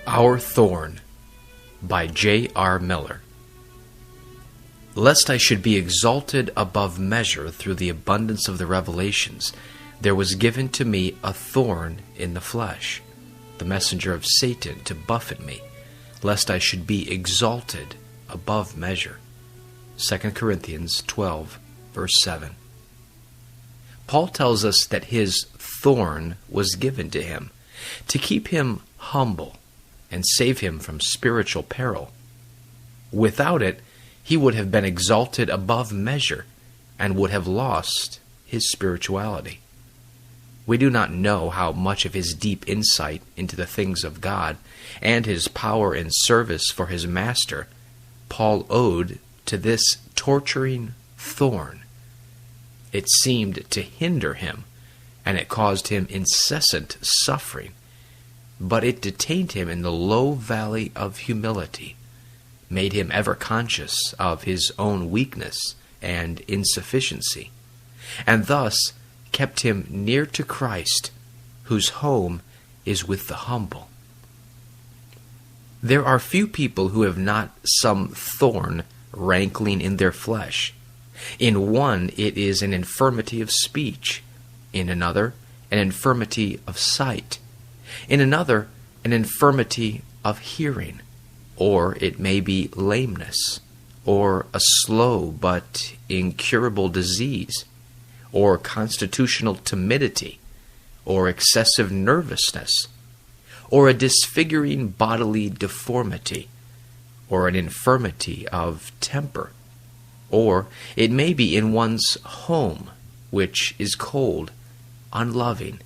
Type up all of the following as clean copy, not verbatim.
Our Thorn by J.R. Miller. Lest I should be exalted above measure through the abundance of the revelations, there was given to me a thorn in the flesh, the messenger of Satan to buffet me, lest I should be exalted above measure. 2 Corinthians 12, verse 7. Paul tells us that his thorn was given to him to keep him humble and save him from spiritual peril. Without it, he would have been exalted above measure and would have lost his spirituality. We do not know how much of his deep insight into the things of God and his power and service for his master Paul owed to this torturing thorn. It seemed to hinder him, and it caused him incessant suffering. But it detained him in the low valley of humility, made him ever conscious of his own weakness and insufficiency, and thus kept him near to Christ, whose home is with the humble. There are few people who have not some thorn rankling in their flesh. In one it is an infirmity of speech, in another an infirmity of sight, in another an infirmity of hearing, or it may be lameness, or a slow but incurable disease, or constitutional timidity, or excessive nervousness, or a disfiguring bodily deformity, or an infirmity of temper, or it may be in one's home, which is cold, unloving,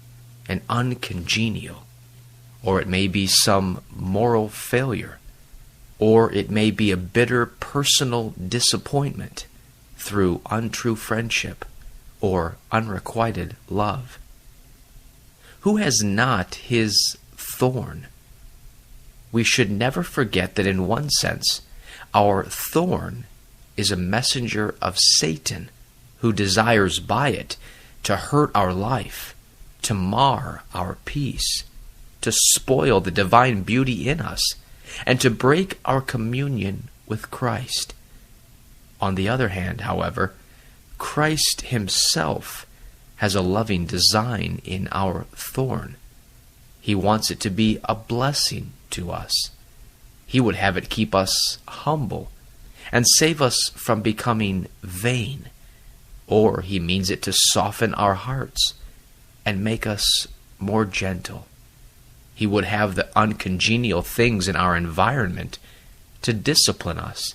and uncongenial, or it may be some moral failure, or it may be a bitter personal disappointment through untrue friendship or unrequited love. Who has not his thorn? We should never forget that in one sense, our thorn is a messenger of Satan who desires by it to hurt our life, to mar our peace, to spoil the divine beauty in us, and to break our communion with Christ. On the other hand, however, Christ himself has a loving design in our thorn. He wants it to be a blessing to us. He would have it keep us humble and save us from becoming vain, or he means it to soften our hearts and make us more gentle. He would have the uncongenial things in our environment to discipline us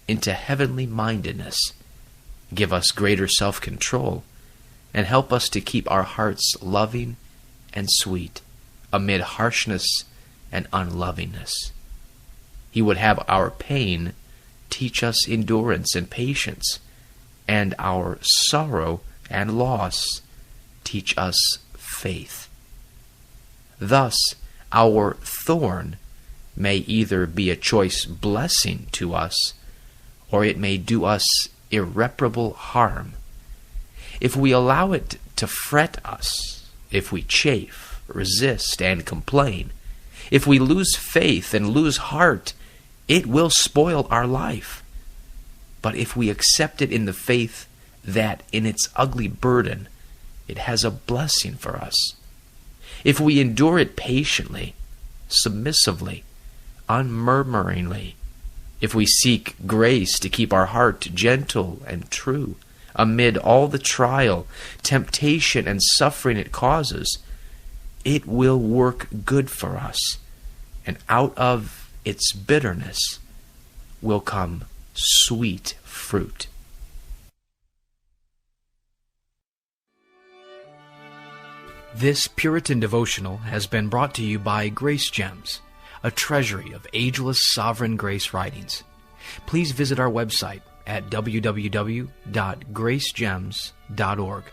into heavenly mindedness, give us greater self-control, and help us to keep our hearts loving and sweet amid harshness and unlovingness. He would have our pain teach us endurance and patience, and our sorrow and loss teach us faith. Thus, our thorn may either be a choice blessing to us, or it may do us irreparable harm. If we allow it to fret us, if we chafe, resist, and complain, if we lose faith and lose heart, it will spoil our life. But if we accept it in the faith that in its ugly burden, it has a blessing for us, if we endure it patiently, submissively, unmurmuringly, if we seek grace to keep our heart gentle and true amid all the trial, temptation, and suffering it causes, it will work good for us, and out of its bitterness will come sweet fruit. This Puritan devotional has been brought to you by Grace Gems, a treasury of ageless sovereign grace writings. Please visit our website at www.gracegems.org.